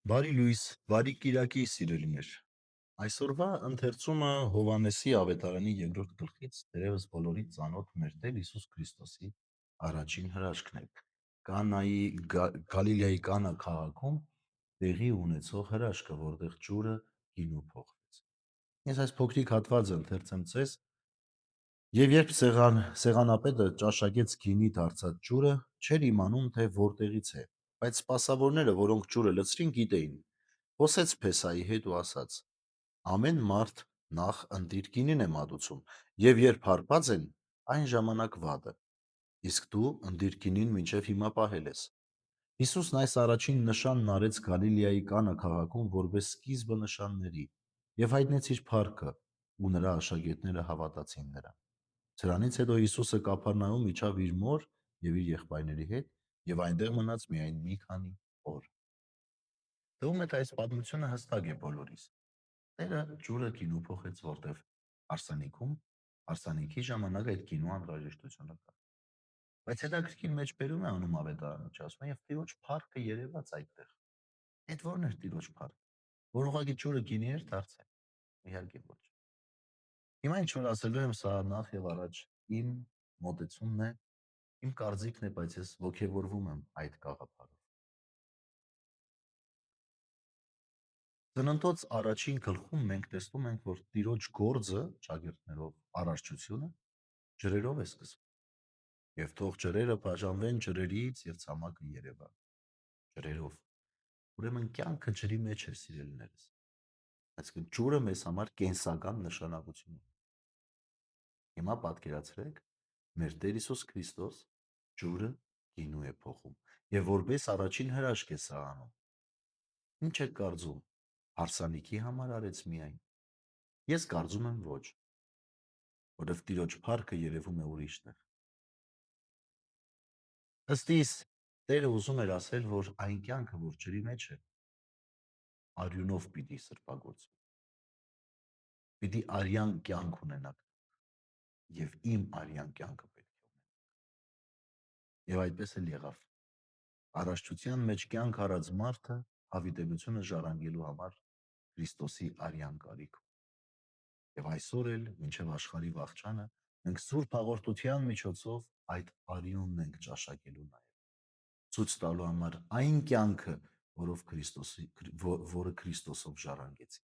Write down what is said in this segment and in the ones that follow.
Բարի լույս, բարի կիրակի սիրելիներ։ Այսօրվա ընթերցումը Հովհաննեսի ավետարանի 2-րդ գլխից դերևս բոլորից ծանոթ մեր Տեր Հիսուս Քրիստոսի առաջին հրաշքն է։ Գալիլեայի Կանա քաղաքում տեղի ունեցող հրաշքը, որտեղ ջուրը գինու փոխվեց։ Ես այս փոքրիկ հատվածը ընթերցեմ ցես, եւ երբ սեղանապետը ճաշակեց գինի դարձած ջուրը, չէր իմանում, թե որտեղից է, բայց սպասավորները, որոնք ջուրը լցրին, գիտեին։ Խոսեց Փեսայի հետ ու ասաց. ամեն մարդ նախ ընտիր գինին է մատուցում, եւ երբ հարբած են, այն ժամանակ վատը, իսկ դու ընտիր գինին մինչև հիմա պահել ես։ Հիսուսն այս առաջին նշանն արեց Գալիլեայի Կանա քաղաքում որպես սկիզբը նշանների, եւ հայտնեց իր փառքը, ու նրա աշակերտները հավատացին նրան։ Սրանից հետո Հիսուսը Կափառնայում իջավ իր մոր եւ իր եղբայրների հետ եւ այնտեղ մնաց միայն մի քանի օր։ Թվում է, թե այս պատմությունը հստակ է բոլորիս։ Տերը ջուրը գինու փոխեց, որտեվ հարսանիքի ժամանակ այդ գինու անհրաժեշտությունը կա։ Բայց հետաքրքիր մեջբերում է անում ավետարանը, ասում է, եւ Տիրոջ փառքը երևաց այդտեղ։ Այդ ո՞րն էր Տիրոջ փառքը։ Որ ուղղակի ջուրը գինի էր դարձել։ Իհարկե ոչ։ Հիմա ինչ որ ասելու եմ, սա նախ եւ առաջ իմ մոտեցումն է, իմ կարծիքն է, բայց ես ոգևորվում եմ այդ գաղափարով։ Ծննդոց առաջին գլխում մենք տեսնում ենք, որ Տիրոջ գործը, ճագերտներով արարչությունը ջրերով է սկսվում։ Եվ թող ջրերը բաժանվեն ջրերից եւ ցամաքը երևա ջրերով։ Ուրեմն կյանքը ջրի մեջ է, սիրելիներս։ Այսինքն ջուրը մեզ համար կենսական նշանակություն ունի։ Հիմա պատկերացրեք, մեր Տեր Հիսուս Քրիստոս ջուրը գինու է փոխում եւ որպես առաջին հրաշք է սա անում։ Ինչ եք կարծում, հարսանիքի համար արեց միայն։ Ես կարծում եմ ոչ, որովհետև Տիրոջ փառքը երևում է ուրիշտեղ։ Ըստ իս Տերը ուզում էր ասել, որ այն կյանքը, որ ջրի մեջ է, արյունով պիտի սրբագործվի։ Պիտի արյան կյանք ունենաք եւ իմ արյան կյանքը պետք է ունենաք։ Եվ այդպես էլ եղավ։ Առաշչության մեջ կյանք առած մարդը հավիտենությունը ժառանգելու համար Քրիստոսի արյան կարիք։ Եվ այսօր էլ մինչև աշխարհի վախճանը մենք Սուրբ Հաղորդության միջոցով այդ արյունն ենք ճաշակելու նաև։ Ցույց տալու համար այն կյանքը, որը Քրիստոսով ժառանգեցի։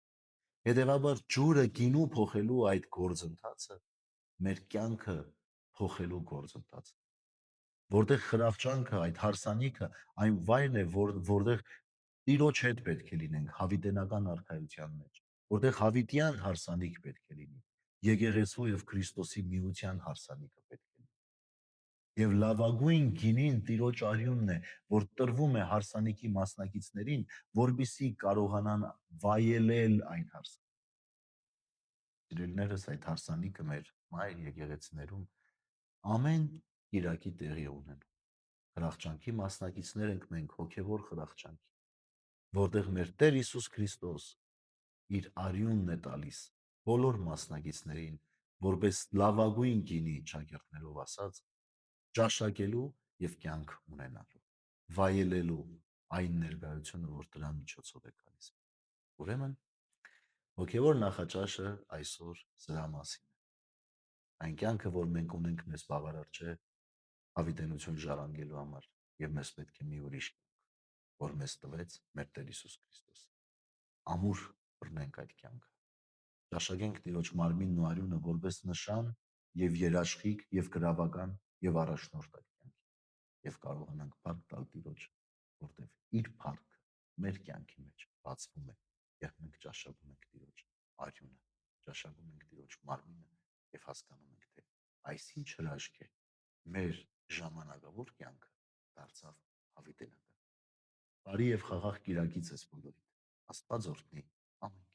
Հետևաբար ջուրը գինու փոխելու այդ գործընթացը մեր կյանքը փոխելու գործընթացը։ Որտեղ խրախճանքը, այդ հարսանիքը, այն վայրն է, որտեղ Տիրոջ հետ պետք է լինենք հավիտենական արքայության մեջ, որտեղ հավիտյան հարսանիք պետք է լինի, եկեղեցու եւ Քրիստոսի միության հարսանիքը պետք է լինի։ Եվ լավագույն գինին Տիրոջ արյունն է, որ տրվում է հարսանիքի մասնակիցներին, որպեսզի կարողանան վայելել այն հարսանիքը։ Սիրելիներս, այդ հարսանիքը մեր մայր եկեղեցիներում ամեն Կիրակի տեղի ունենում։ Խրախճանքի մասնակիցներ ենք մենք, հոգևոր խրախճանքի, որտեղ մեր Տեր Հիսուս Քրիստոս իր արյունն է տալիս բոլոր մասնակիցներին, որպես լավագույն գինի, ճակերտներով ասած, ճաշակելու եւ կյանք ունենալու, վայելելու այն ներկայությունը, որ դրա միջոցով է գալիս։ Ուրեմն հոգևոր նախաճաշը այսօր սրա մասին է։ Այն կյանքը, որ մենք ունենք, մեզ բավարար չէ հավիտենություն ժառանգելու համար, եւ մեզ պետք է մի ուրիշ կյանք, որ մեզ տվեց մեր Տեր Հիսուս Քրիստոս։ Ամուր բռնենք այդ կյանքը։ Ճաշակենք Տիրոջ մարմինն ու արյունը որպես նշան եւ երաշխիք եւ գրավական եւ առաջնորդ այդ կյանքի, եւ կարողանանք փառք տալ Տիրոջ, որտեւ իր փառքը մեր կյանքի մեջ բացվում է, երբ մենք ճաշակում ենք Տիրոջ արյունը, ճաշակում ենք Տիրոջ մարմինը եւ հասկանում ենք, թե այս ինչ հրաշք է մեր ժամանակավոր կյանքը դարձավ հավիտենական։ Բարի եւ խաղաղ կիրակից ես բոլորիդ։ Աստված օրհնի։ Ամեն։